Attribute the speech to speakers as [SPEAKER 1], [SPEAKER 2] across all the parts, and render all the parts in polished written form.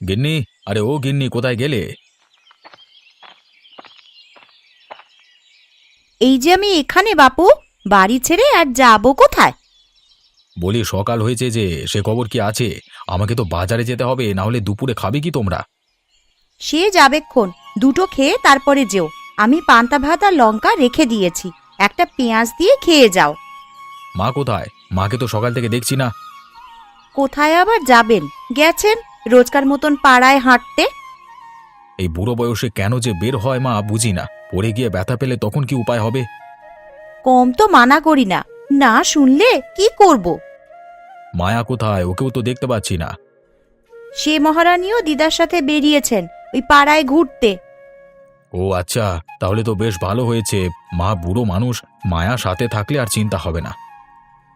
[SPEAKER 1] গিন্নি, আরে ও গিন্নি, কোথায় গেলে?
[SPEAKER 2] এই যে আমি এখানে বাপু, বাড়ি ছেড়ে আর যাবো কোথায়?
[SPEAKER 1] বলি সকাল হয়েছে যে, সে খবর কি আছে? আমাকে তো বাজারে যেতে হবে, না হলে দুপুরে খাবে কি তোমরা?
[SPEAKER 2] সে যাবেক্ষণ, দুটো খেয়ে তারপরে যেও। আমি পান্তা ভাত আর লঙ্কা রেখে দিয়েছি, একটা পেঁয়াজ দিয়ে খেয়ে যাও।
[SPEAKER 1] মা কোথায়? মাকে তো সকাল থেকে দেখছি না।
[SPEAKER 2] কোথায় আবার যাবেন, গেছেন রোজকার মতন পাড়ায় হাঁটতে।
[SPEAKER 1] এই বুড়ো বয়সে কেন যে বের হয় মা বুঝি না। পড়ে গিয়ে ব্যথা পেলে তখন কি উপায় হবে?
[SPEAKER 2] কম তো মানা করি না, না শুনলে কি করব?
[SPEAKER 1] মায়া কোথায়? ওকেও তো দেখতে পাচ্ছি না।
[SPEAKER 2] সে মহারানীও দিদার সাথে বেরিয়েছেন ওই পাড়ায় ঘুরতে।
[SPEAKER 1] ও আচ্ছা, তাহলে তো বেশ ভালো হয়েছে। মা বুড়ো মানুষ, মায়া সাথে থাকলে আর চিন্তা হবে না।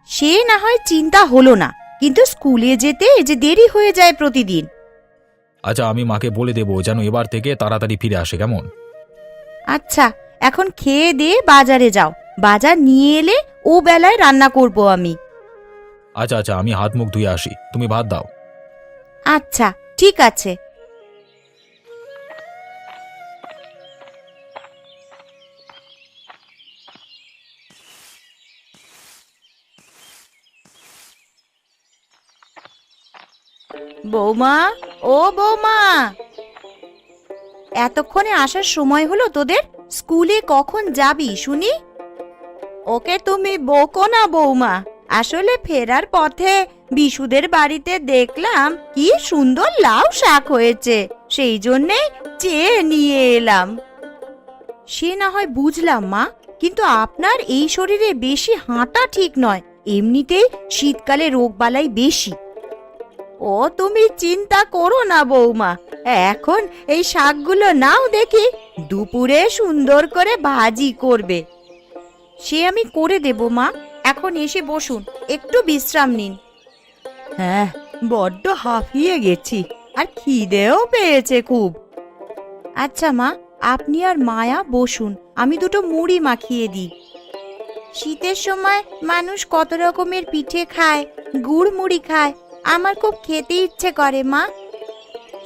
[SPEAKER 2] সে না হয় চিন্তা হলো না, কিন্তু স্কুলে যেতে যে দেরি হয়ে যায় প্রতিদিন।
[SPEAKER 1] আচ্ছা, আমি মাকে বলে দেবো যেন এবার থেকে তাড়াতাড়ি ফিরে আসে, কেমন?
[SPEAKER 2] আচ্ছা, এখন খেয়ে দিয়ে বাজারে যাও, বাজার নিয়ে এলে ও বেলায় রান্না করব আমি।
[SPEAKER 1] আচ্ছা আচ্ছা, আমি হাত মুখ ধুয়ে আসি, তুমি ভাত দাও।
[SPEAKER 2] আচ্ছা, ঠিক আছে। বৌমা, ও বৌমা, এতক্ষণে আসার সময় হলো তোদের? স্কুলে কখন যাবি শুনি? ওকে তুমি বকো না বৌমা, আসলে ফেরার পথে বিশুদের বাড়িতে দেখলাম কি সুন্দর লাউ শাক হয়েছে, সেই জন্যে চেয়ে নিয়ে এলাম। সে না হয় বুঝলাম মা, কিন্তু আপনার এই শরীরে বেশি হাঁটা ঠিক নয়, এমনিতেই শীতকালে রোগবালাই বেশি। ও তুমি চিন্তা করো না বৌমা, এখন এই শাকগুলো নাও দেখি, দুপুরে সুন্দর করে ভাজি করবে। সে আমি করে দেব মা, এখন এসে বসুন, একটু বিশ্রাম নিন। হ্যাঁ, বড্ড হাঁফিয়ে গেছি, আর খিদেও পেয়েছে খুব। আচ্ছা মা, আপনি আর মায়া বসুন, আমি দুটো মুড়ি মাখিয়ে দিই। শীতের সময় মানুষ কত রকমের পিঠে খায়, গুড় মুড়ি খায়, আমার খুব খেতে ইচ্ছে করে মা।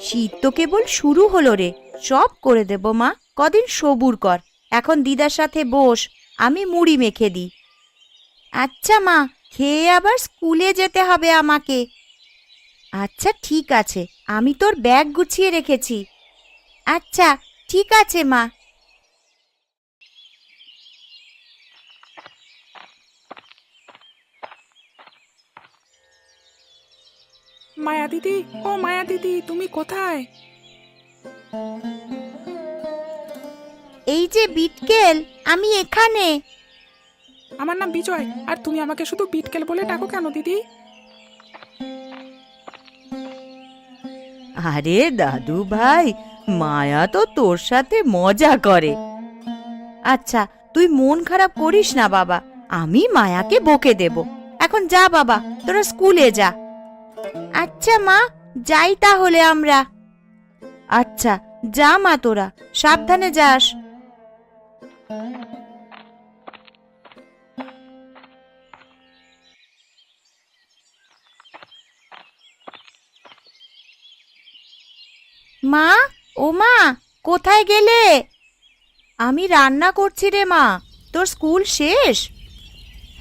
[SPEAKER 2] শীত তো কেবল শুরু হলো রে, সব করে দেব মা, কদিন সবুর কর। এখন দিদার সাথে বস, আমি মুড়ি মেখে দিই। আচ্ছা মা, খেয়ে আবার স্কুলে যেতে হবে আমাকে। আচ্ছা ঠিক আছে, আমি তোর ব্যাগ গুছিয়ে রেখেছি। আচ্ছা ঠিক আছে মা।
[SPEAKER 3] মায়া দিদি, ও মায়া দিদি, তুমি কোথায়?
[SPEAKER 2] এই যে বিটকেল, আমি এখানে।
[SPEAKER 3] আমার নাম বিজয়, আর তুমি আমাকে শুধু বিটকেল বলে ডাকো কেন দিদি?
[SPEAKER 2] আরে দাদু ভাই, মায়া তো তোর সাথে মজা করে। আচ্ছা, তুই মন খারাপ করিস না বাবা, আমি মায়াকে বকে দেব। এখন যা বাবা, তোরা স্কুলে যা। আচ্ছা মা, যাই তাহলে আমরা। আচ্ছা, যা মা, তোরা সাবধানে যাস। মা, ও মা, কোথায় গেলে? আমি রান্না করছি রে মা। তোর স্কুল শেষ?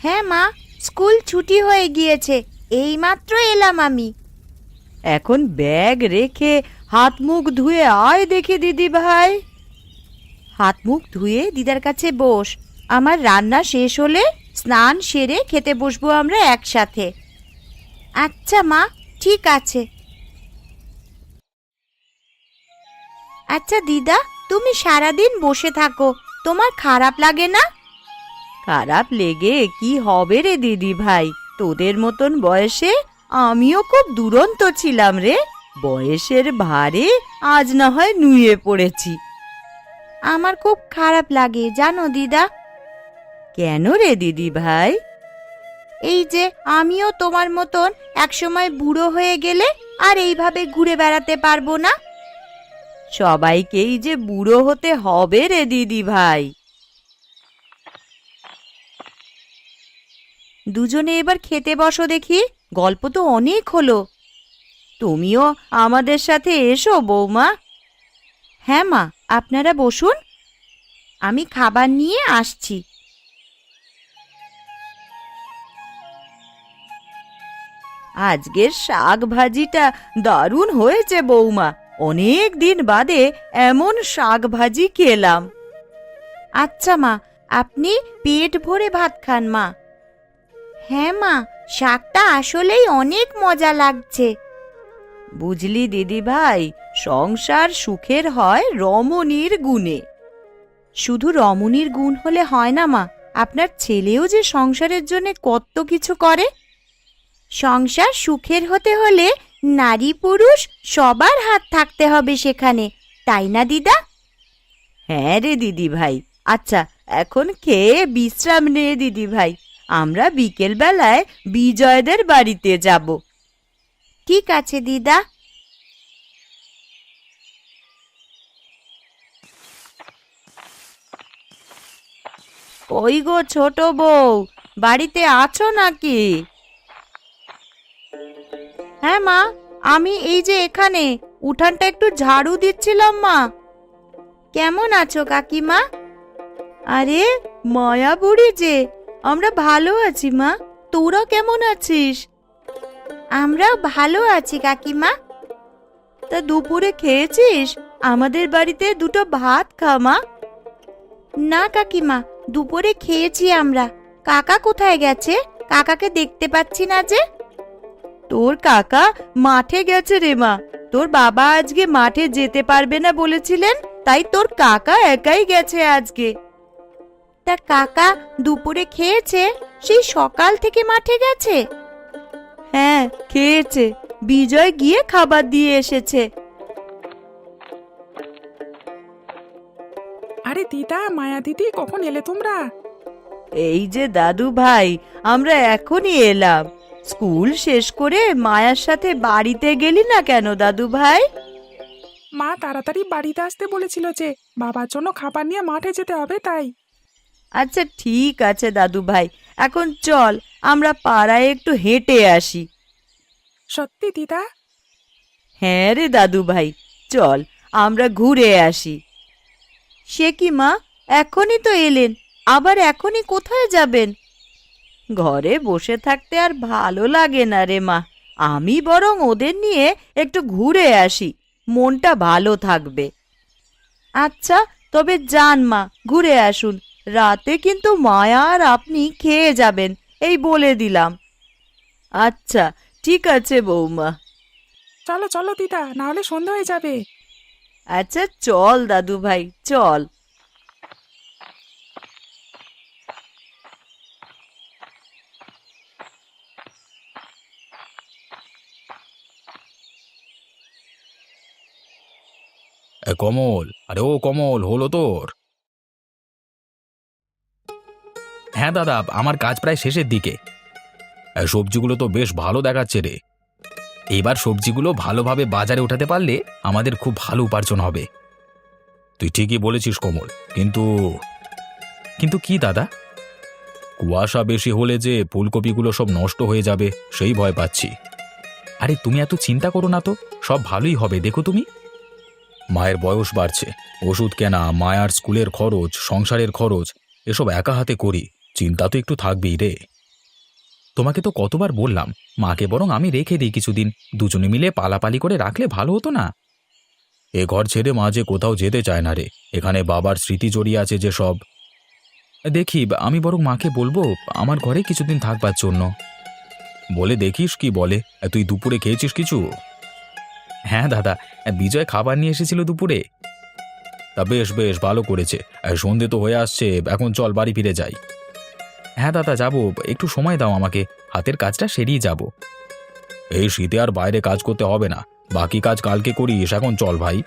[SPEAKER 2] হ্যাঁ মা, স্কুল ছুটি হয়ে গিয়েছে, এইমাত্র এলাম আমি। এখন ব্যাগ রেখে হাত মুখ ধুয়ে আয় দেখি দিদি ভাই। হাত মুখ ধুয়ে দিদার কাছে বস, আমার রান্না শেষ হলে স্নান সেরে খেতে বসবো আমরা একসাথে। আচ্ছা মা, ঠিক আছে। আচ্ছা দিদা, তুমি সারাদিন বসে থাকো, তোমার খারাপ লাগে না? খারাপ লেগে কি হবে রে দিদি ভাই, তোদের মতন বয়সে আমিও খুব দুরন্ত ছিলাম রে, বয়সের ভারে আজ না হয় নুয়ে পড়েছি। আমার খুব খারাপ লাগে জানো দিদা। কেন রে দিদি ভাই? এই যে আমিও তোমার মতন একসময় বুড়ো হয়ে গেলে আর এইভাবে ঘুরে বেড়াতে পারবো না। সবাইকেই যে বুড়ো হতে হবে রে দিদি ভাই। দুজনে এবার খেতে বসো দেখি, গল্প তো অনেক হলো। তুমিও আমাদের সাথে এসো বৌমা। হ্যাঁ মা, আপনারা বসুন, আমি খাবার নিয়ে আসছি। আজকের শাক ভাজিটা দারুণ হয়েছে বৌমা, অনেক দিন বাদে এমন শাক ভাজি খেলাম। আচ্ছা মা, আপনি পেট ভরে ভাত খান মা। হ্যাঁ মা, শাকটা আসলেই অনেক মজা লাগছে। বুঝলি দিদি ভাই, সংসার সুখের হয় রমণীর গুণে। শুধু রমণীর গুণ হলে হয় না মা, আপনার ছেলেও যে সংসারের জন্য কত কিছু করে। সংসার সুখের হতে হলে নারী পুরুষ সবার হাত থাকতে হবে সেখানে, তাই না দিদা? হ্যাঁ রে দিদি ভাই। আচ্ছা, এখন খেয়ে বিশ্রাম নে দিদি ভাই, আমরা বিকেল বেলায় বিজয়দের বাড়িতে যাব। ঠিক আছে দিদা। ওই গো ছোট বউ, বাড়িতে আছো নাকি? হ্যাঁ মা, আমি এই যে এখানে উঠানটা একটু ঝাড়ু দিচ্ছিলাম মা। কেমন আছো কাকিমা? আরে মায়া বুড়ি যে, আমরা ভালো আছি মা, তোরা কেমন আছিস? আমরাও ভালো আছি কাকিমা। তা দুপুরে খেয়েছিস? আমাদের বাড়িতে দুটো ভাত খা মা। না কাকিমা, দুপুরে খেয়েছি আমরা। কাকা কোথায় গেছে? কাকাকে দেখতে পাচ্ছি না যে। তোর কাকা মাঠে গেছে রে মা, তোর বাবা আজকে মাঠে যেতে পারবে না বলেছিলেন, তাই তোর কাকা একাই গেছে আজকে। তা কাকা দুপুরে খেয়েছে? সেই সকাল থেকে মাঠে গেছে? হ্যাঁ খেয়েছে, বিজয় গিয়ে খাবার দিয়ে এসেছে।
[SPEAKER 3] আরে দিদা, মায়া দিদি, কখন এলে তোমরা?
[SPEAKER 2] এই যে দাদু ভাই, আমরা এখনই এলাম। স্কুল শেষ করে মায়ার সাথে বাড়িতে গেলি না কেন দাদু ভাই?
[SPEAKER 3] মা তাড়াতাড়ি বাড়িতে আসতে বলেছিল যে বাবার জন্য খাবার নিয়ে মাঠে যেতে হবে, তাই।
[SPEAKER 2] আচ্ছা ঠিক আছে দাদু ভাই, এখন চল আমরা পাড়ায় একটু হেঁটে আসি।
[SPEAKER 3] সত্যি দিদা?
[SPEAKER 2] হ্যাঁ রে দাদু ভাই, চল আমরা ঘুরে আসি। সে কি মা, এখনই তো এলেন, আবার এখনই কোথায় যাবেন? ঘরে বসে থাকতে আর ভালো লাগে না রে মা, আমি বরং ওদের নিয়ে একটু ঘুরে আসি, মনটা ভালো থাকবে। আচ্ছা তবে যান মা, ঘুরে আসুন, রাতে কিন্তু মায়া আর আপনি খেয়ে যাবেন, এই বলে দিলাম। আচ্ছা ঠিক আছে বৌমা।
[SPEAKER 3] চলো চলো দিদা, না হলে সন্ধ্যা হয়ে যাবে।
[SPEAKER 2] আচ্ছা চল দাদু ভাই, চল।
[SPEAKER 1] কমল, আরে ও কমল, হলো তোর? হ্যাঁ দাদা, আমার কাজ প্রায় শেষের দিকে। সবজিগুলো তো বেশ ভালো দেখাচ্ছে রে। এইবার সবজিগুলো ভালোভাবে বাজারে উঠাতে পারলে আমাদের খুব ভালো উপার্জন হবে। তুই ঠিকই বলেছিস কমল, কিন্তু কিন্তু কি দাদা? কুয়াশা বেশি হলে যে ফুলকপিগুলো সব নষ্ট হয়ে যাবে সেই ভয় পাচ্ছি। আরে তুমি এত চিন্তা করো না তো, সব ভালোই হবে, দেখো তুমি। মায়ের বয়স বাড়ছে, ওষুধ কেনা, মায়ার স্কুলের খরচ, সংসারের খরচ, এসব একা হাতে করি, চিন্তা তো একটু থাকবেই রে। তোমাকে তো কতবার বললাম, মাকে বরং আমি রেখে দিই কিছুদিন, দুজনে মিলে পালাপালি করে রাখলে ভালো হতো না? এ ঘর ছেড়ে মা যে কোথাও যেতে চায় না রে, এখানে বাবার স্মৃতি জড়িয়ে আছে যে সব। দেখি, আমি বরং মাকে বলবো আমার ঘরে কিছুদিন থাকবার জন্য। বলে দেখিস কি বলে। তুই দুপুরে খেয়েছিস কিছু? হ্যাঁ দাদা, বিজয় খাবার নিয়ে এসেছিল দুপুরে। তা বেশ বেশ ভালো করেছে। সন্ধে তো হয়ে আসছে, এখন চল বাড়ি ফিরে যাই। হ্যাঁ দাদা যাব, একটু সময় দাও আমাকে, হাতের কাজটা সেরিয়ে যাব। এই শীতে আর বাইরে কাজ করতে হবে না, বাকি কাজ কালকে করিস, এখন চল ভাই।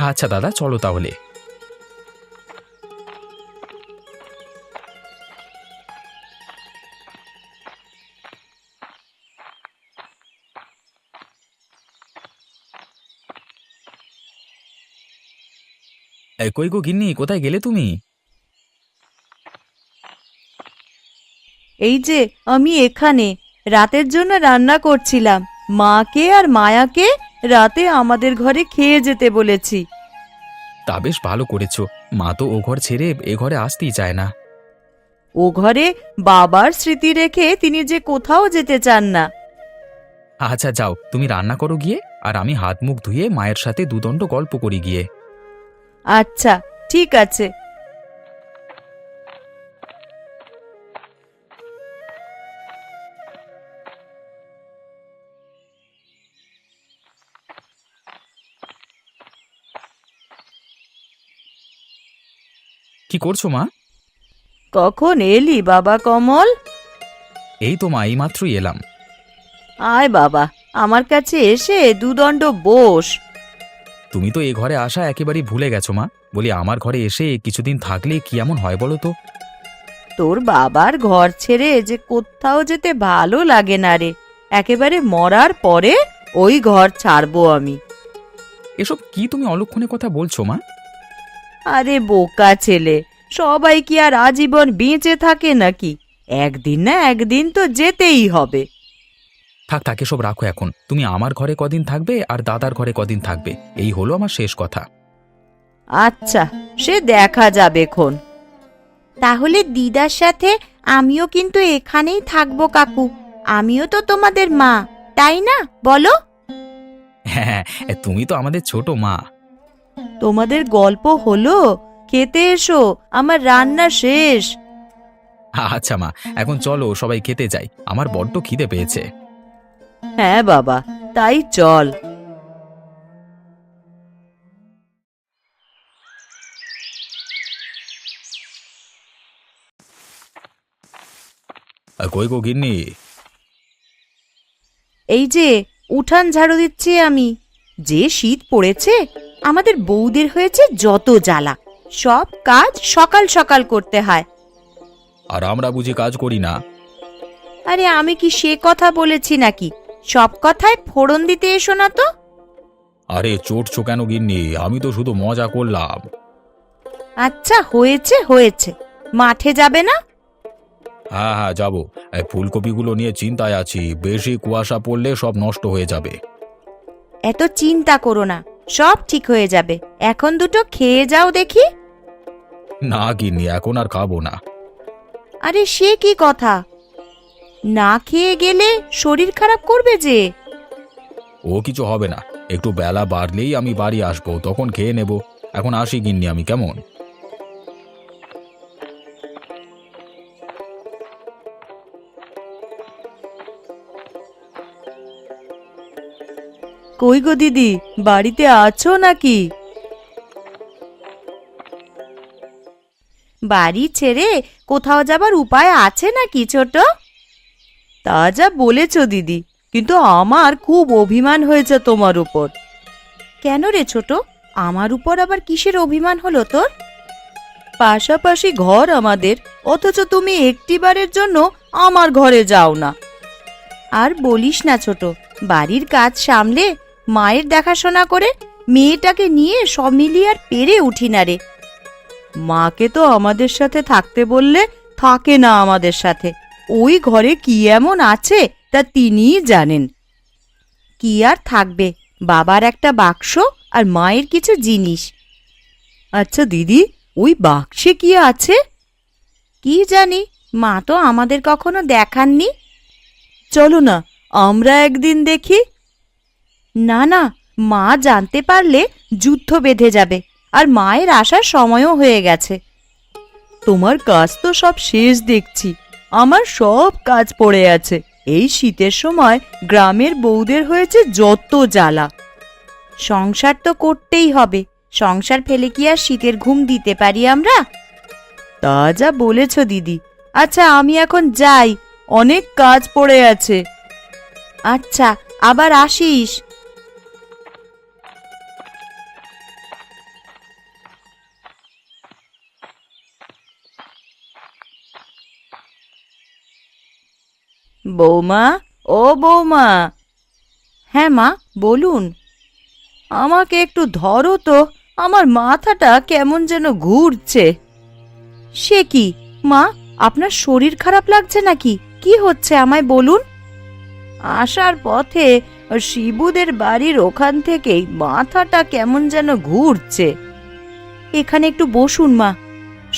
[SPEAKER 1] আচ্ছা দাদা, চলো তাহলে। কই গো গিন্নি, কোথায় গেলে তুমি?
[SPEAKER 2] এই যে আমি এখানে রাতের জন্য রান্না করছিলাম, মাকে আর মায়াকে রাতে আমাদের ঘরে খেয়ে যেতে বলেছি।
[SPEAKER 1] তা বেশ ভালো করেছো। মা তো ও ঘর ছেড়ে এ ঘরে আসতেই চায় না।
[SPEAKER 2] ও ঘরে বাবার স্মৃতি রেখে তিনি যে কোথাও যেতে চান না।
[SPEAKER 1] আচ্ছা যাও, তুমি রান্না করো গিয়ে, আর আমি হাত মুখ ধুয়ে মায়ের সাথে দুদণ্ড গল্প করি গিয়ে।
[SPEAKER 2] আচ্ছা, ঠিক আছে।
[SPEAKER 1] কি করছো মা?
[SPEAKER 2] কখন এলি বাবা কমল?
[SPEAKER 1] এই তো মা, এইমাত্রই এলাম।
[SPEAKER 2] আয় বাবা, আমার কাছে এসে দুদণ্ড বস।
[SPEAKER 1] তুমি তো এ ঘরে আসা একেবারেই ভুলে গেছো মা। বলি, আমার ঘরে এসে কিছুদিন থাকলে কি এমন হয় বলো তো?
[SPEAKER 2] তোর বাবার ঘর ছেড়ে যে কোথাও যেতে ভালো লাগে না রে। একেবারে মরার পরে ওই ঘর ছাড়বো আমি।
[SPEAKER 1] এসব কি তুমি অলক্ষণে কথা বলছো মা?
[SPEAKER 2] আরে বোকা ছেলে, সবাই কি আর আজীবন বেঁচে থাকে নাকি? একদিন না একদিন তো যেতেই হবে।
[SPEAKER 1] থাক থাক, এসব রাখো এখন। তুমি আমার ঘরে কদিন থাকবে আর দাদার ঘরে কদিন থাকবে, এই হলো আমার শেষ কথা।
[SPEAKER 2] আচ্ছা, সে দেখা যাবে খন। তাহলে দিদার সাথে আমিও কিন্তু এখানেই থাকবো কাকু। আমিও তো তোমাদের মা, তাই না বলো?
[SPEAKER 1] হ্যাঁ, তুমি তো আমাদের ছোট মা।
[SPEAKER 2] তোমাদের গল্প হলো, খেতে এসো, আমার রান্না শেষ।
[SPEAKER 1] আচ্ছা মা, এখন চলো সবাই খেতে যাই, আমার বড্ড খিদে পেয়েছে।
[SPEAKER 2] হ্যাঁ বাবা, তাই চল।
[SPEAKER 1] কই গো গিন্নি?
[SPEAKER 2] এই যে উঠান ঝাড়ু দিচ্ছি আমি। যে শীত পড়েছে, আমাদের বউদের হয়েছে যত জ্বালা। সব কাজ সকাল সকাল করতে হয়।
[SPEAKER 1] আর আমরা বুঝি কাজ করি না?
[SPEAKER 2] আরে আমি কি সে কথা বলেছি নাকি? সব কথায় ফোড়ন দিতে এসো না তো।
[SPEAKER 1] আরে চটছো কেন গিন্নি? আমি তো শুধু মজা করলাম।
[SPEAKER 2] আচ্ছা হয়েছে হয়েছে, মাঠে যাবে না?
[SPEAKER 1] হ্যাঁ হ্যাঁ যাবো। এই ফুলকপিগুলো নিয়ে চিন্তায় আছি, বেশি কুয়াশা পড়লে সব নষ্ট হয়ে যাবে।
[SPEAKER 2] এত চিন্তা করো না, সব ঠিক হয়ে যাবে। এখন দুটো খেয়ে যাও দেখি।
[SPEAKER 1] না গিন্নি, এখন আর খাবো না।
[SPEAKER 2] আরে সে কি কথা? না খেয়ে গেলে শরীর খারাপ করবে যে।
[SPEAKER 1] ও কিছু হবে না, একটু বেলা বাড়লেই আমি বাড়ি আসবো, তখন খেয়ে নেব। এখন আসি গিন্নি আমি, কেমন?
[SPEAKER 2] কই গো দিদি, বাড়িতে আছো নাকি? বাড়ি ছেড়ে কোথাও যাবার উপায় আছে নাকি ছোট? তা যা বলেছ দিদি, কিন্তু আমার খুব অভিমান হয়েছে তোমার উপর। কেন রে ছোট, আমার উপর আবার কিসের অভিমান হলো তোর? পাশাপাশি ঘর আমাদের, অথচ তুমি একটিবারের জন্য আমার ঘরে যাও না। আর বলিস না ছোট, বাড়ির কাজ সামলে, মায়ের দেখাশোনা করে মেয়েটাকে নিয়ে সব মিলিয়ে আর পেরে উঠি না রে। মাকে তো আমাদের সাথে থাকতে বললে থাকে না আমাদের সাথে। ওই ঘরে কি এমন আছে তা তিনিই জানেন। কি আর থাকবে, বাবার একটা বাক্স আর মায়ের কিছু জিনিস। আচ্ছা দিদি, ওই বাক্সে কি আছে? কি জানি, মা তো আমাদের কখনো দেখাননি। চলো না, আমরা একদিন দেখি। না না, মা জানতে পারলে যুদ্ধ বেঁধে যাবে, আর মায়ের আসার সময়ও হয়ে গেছে। তোমার কাজ তো সব শেষ দেখছি। আমার সব কাজ পড়ে আছে। এই শীতের সময় গ্রামের বউদের হয়েছে যত জ্বালা। সংসার তো করতেই হবে, সংসার ফেলে কি আর শীতের ঘুম দিতে পারি আমরা? তা যা বলেছ দিদি। আচ্ছা আমি এখন যাই, অনেক কাজ পড়ে আছে। আচ্ছা, আবার আসিস। বৌমা, ও বৌমা। হ্যাঁ মা, বলুন। আমাকে একটু ধরো তো, আমার মাথাটা কেমন যেন ঘুরছে। সে কি মা, আপনার শরীর খারাপ লাগছে নাকি? কি হচ্ছে আমায় বলুন। আসার পথে আর শিবুদের বাড়ির ওখান থেকেই মাথাটা কেমন যেন ঘুরছে। এখানে একটু বসুন মা,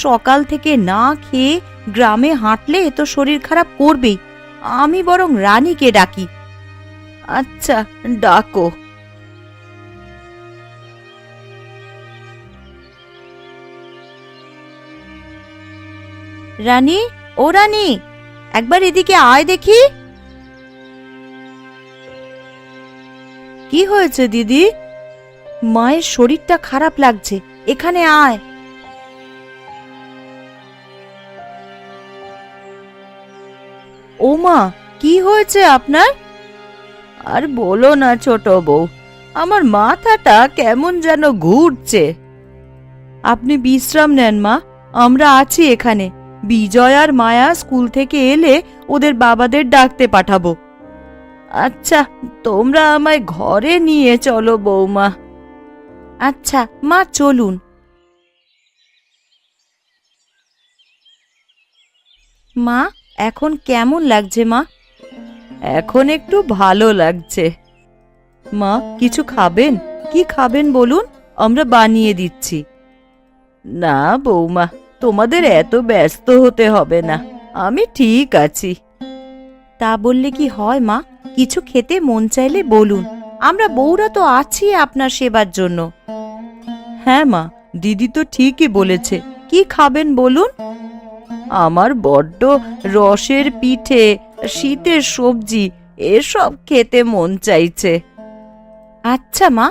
[SPEAKER 2] সকাল থেকে না খেয়ে গ্রামে হাঁটলে তো শরীর খারাপ করবেই। আমি বরং রানীকে ডাকি। আচ্ছা, ডাকো। রানী, ও রানী, একবার এদিকে আয় দেখি। কি হয়েছে দিদি? মায়ের শরীরটা খারাপ লাগছে, এখানে আয়। ও মা, কি হয়েছে আপনার? আর বলো না ছোট বউ, আমার মাথাটা কেমন যেন ঘুরছে। আপনি বিশ্রাম নেন মা, আমরা আছি এখানে। বিজয় আর মায়া স্কুল থেকে এলে ওদের বাবাদের ডাকতে পাঠাবো। আচ্ছা, তোমরা আমায় ঘরে নিয়ে চলো বৌমা। আচ্ছা মা, চলুন। মা, এখন কেমন লাগছে মা? এখন একটু ভালো লাগছে। মা, কিছু খাবেন? কি খাবেন বলুন, আমরা বানিয়ে দিচ্ছি। না বৌমা, তোমাদের এত ব্যস্ত হতে হবে না, আমি ঠিক আছি। তা বললে কি হয় মা? কিছু খেতে মন চাইলে বলুন, আমরা বউরা তো আছি আপনার সেবার জন্য। হ্যাঁ মা, দিদি তো ঠিকই বলেছে। কি খাবেন বলুন? আমার বড্ড রসের পিঠে, শীতের সবজি এসব খেতে মন চাইছে। আচ্ছা মা,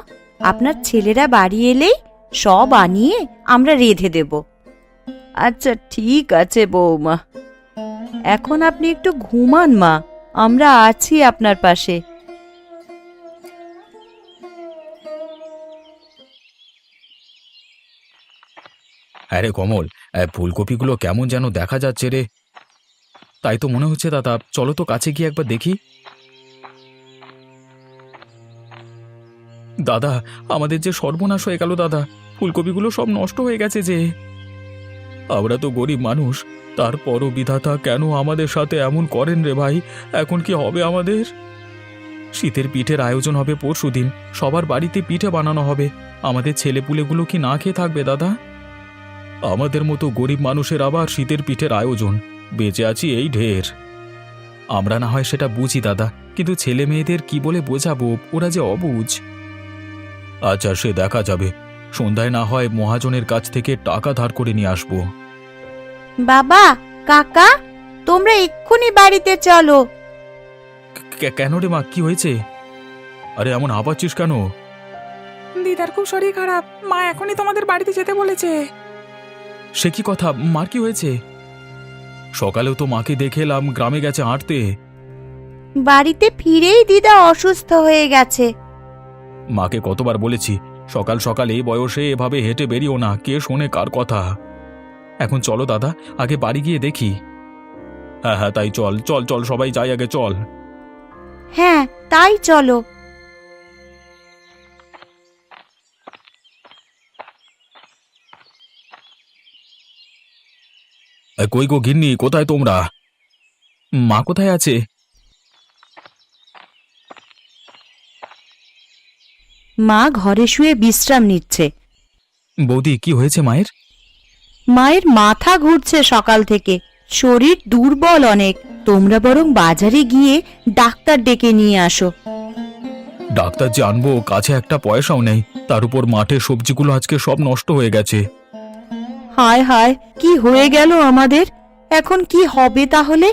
[SPEAKER 2] আপনার ছেলেরা বাড়ি এলেই সব আনিয়ে আমরা রেঁধে দেব। আচ্ছা ঠিক আছে বৌমা, এখন আপনি একটু ঘুমান মা, আমরা আছি আপনার পাশে।
[SPEAKER 1] আরে কমল, ফুলকপিগুলো কেমন যেন দেখা যাচ্ছে রে। তাই তো মনে হচ্ছে দাদা, চলো তো কাছে গিয়ে একবার দেখি। দাদা, আমাদের যে সর্বনাশ হয়ে গেল দাদা, ফুলকপিগুলো সব নষ্ট হয়ে গেছে যে। আমরা তো গরিব মানুষ, তারপরও বিধাতা কেন আমাদের সাথে এমন করেন রে ভাই? এখন কি হবে আমাদের? শীতের পিঠের আয়োজন হবে পরশুদিন, সবার বাড়িতে পিঠে বানানো হবে। আমাদের ছেলেপুলেগুলো কি না খেয়ে থাকবে দাদা? আমাদের মতো গরিব মানুষের আবার শীতের পিঠের আয়োজন, বেঁচে আছি এই ঢের। আমরা না হয় সেটা বুঝি দাদা, কিন্তু ছেলে মেয়েদের কি বলে বোঝাবো? ওরা যে অবুঝ। আচ্ছা, সে দেখা যাবে। সন্ধ্যায় না হয় মহাজনের কাছ থেকে টাকা ধার করে নিয়ে আসবো।
[SPEAKER 2] বাবা, কাকা, তোমরা এক্ষুনি বাড়িতে চলো।
[SPEAKER 1] কেন রে মা, কি হয়েছে? আরে এমন হাঁপাচ্ছিস কেন?
[SPEAKER 3] দিদার খুব শরীর খারাপ, মা এখনই তোমাদের বাড়িতে যেতে বলেছে।
[SPEAKER 1] সে কি কথা? মার কি হয়েছে? সকালেও তো মাকে দেখে এলাম, গ্রামে গেছে হাঁটতে।
[SPEAKER 2] বাড়িতে ফিরেই দিদা অসুস্থ হয়ে গেছে।
[SPEAKER 1] মাকে কতবার বলেছি, সকাল সকাল এই বয়সে এভাবে হেঁটে বেরিও না, কে শোনে কার কথা। এখন চলো দাদা, আগে বাড়ি গিয়ে দেখি। হ্যাঁ হ্যাঁ, তাই চল চল চল, সবাই যাই আগে, চল।
[SPEAKER 2] হ্যাঁ, তাই চলো।
[SPEAKER 1] কই গো গিন্নি, কোথায় তোমরা? মা কোথায় আছে?
[SPEAKER 2] মা ঘরে শুয়ে বিশ্রাম নিচ্ছে।
[SPEAKER 1] বৌদি, কি হয়েছে মায়ের?
[SPEAKER 2] মায়ের মাথা ঘুরছে সকাল থেকে, শরীর দুর্বল অনেক। তোমরা বরং বাজারে গিয়ে ডাক্তার ডেকে নিয়ে আসো।
[SPEAKER 1] ডাক্তার যে আনবো, কাছে একটা পয়সাও নেই, তার উপর মাঠে সবজিগুলো আজকে সব নষ্ট হয়ে গেছে।
[SPEAKER 2] হায় হায়, কি হয়ে গেল আমাদের? এখন কি হবে তাহলে?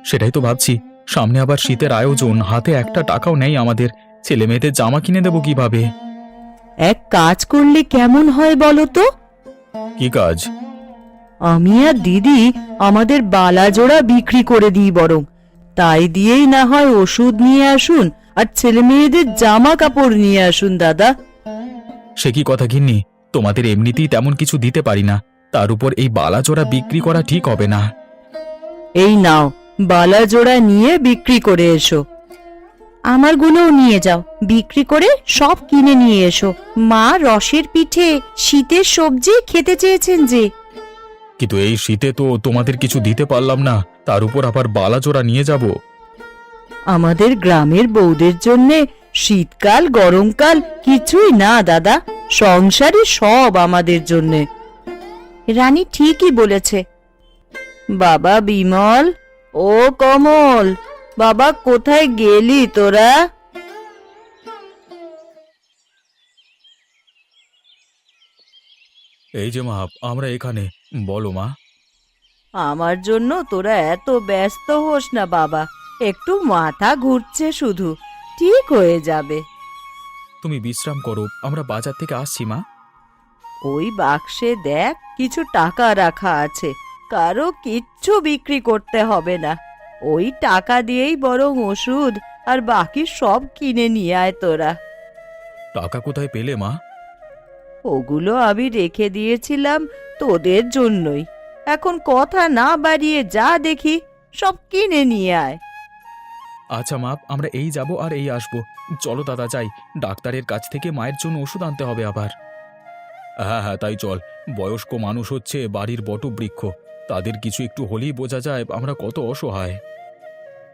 [SPEAKER 1] সেটাই তো ভাবছি, সামনে আবার শীতের আয়োজন, হাতে একটা টাকাও নেই আমাদের। ছেলে মেয়েদের জামা কিনে দেবো কিভাবে?
[SPEAKER 2] এক কাজ করলে কেমন হয় বলো তো?
[SPEAKER 1] কি কাজ?
[SPEAKER 2] আমি আর দিদি আমাদের বালা জোড়া বিক্রি করে দিই বরং, তাই দিয়েই না হয় ওষুধ নিয়ে আসুন আর ছেলে মেয়েদের জামা কাপড় নিয়ে আসুন দাদা।
[SPEAKER 1] সে কি কথা গিন্নি, তোমাদের এমনিতেই তেমন কিছু দিতে পারি না, তার উপর এই বালাচোরা বিক্রি করা ঠিক হবে না।
[SPEAKER 2] এই নাও, বালা জোড়া নিয়ে বিক্রি করে এসো। আমারগুলোও নিয়ে যাও, বিক্রি করে সব কিনে নিয়ে এসো। মা রসের পিঠে, শীতের সবজি খেতে চেয়েছেন যে।
[SPEAKER 1] কিন্তু এই শীতে তো তোমাদের কিছু দিতে পারলাম না, তার উপর আবার বালাচোরা নিয়ে যাব।
[SPEAKER 2] আমাদের গ্রামের বউদের জন্যে শীতকাল গরমকাল কিছুই না দাদা, সংসারই সব আমাদের জন্যে। রানী ঠিকই বলেছে। বাবা বিমল, ও কমল, বাবা কোথায় গেলি তোরা?
[SPEAKER 1] এই যে মা, আমরা এখানে। বলো মা।
[SPEAKER 2] আমার জন্য তোরা এত ব্যস্ত হোস না বাবা, একটু মাথা ঘুরছে শুধু, ঠিক হয়ে যাবে।
[SPEAKER 1] তুমি বিশ্রাম করো, আমরা বাজার থেকে আসছি মা।
[SPEAKER 2] ওই বাক্সে দেখ কিছু টাকা রাখা আছে, কারো কিচ্ছু বিক্রি করতে হবে না। ওই টাকা দিয়েই বরং ওষুধ আর বাকি সব কিনে নিয়ে আয় তোরা।
[SPEAKER 1] টাকা কোথায় পেলে মা?
[SPEAKER 2] ওগুলো আমি রেখে দিয়েছিলাম তোদের জন্যই। এখন কথা না বাড়িয়ে যা দেখি সব কিনে নিয়ে আয়।
[SPEAKER 1] আচ্ছা মা, আমরা এই যাব আর এই আসবো। চলো দাদা যাই, ডাক্তারের কাছ থেকে মায়ের জন্য ওষুধ আনতে হবে আবার। হ্যাঁ হ্যাঁ, তাই চল। বয়স্ক মানুষ হচ্ছে বাড়ির বটবৃক্ষ, তাদের কিছু একটু হলেই বোঝা যায় আমরা কত অসহায়।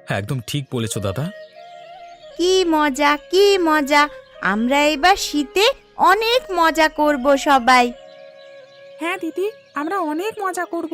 [SPEAKER 1] হ্যাঁ, একদম ঠিক বলেছো দাদা।
[SPEAKER 2] কি মজা, কি মজা! আমরা এবার শীতে অনেক মজা করব সবাই।
[SPEAKER 3] হ্যাঁ দিদি, আমরা অনেক মজা করব।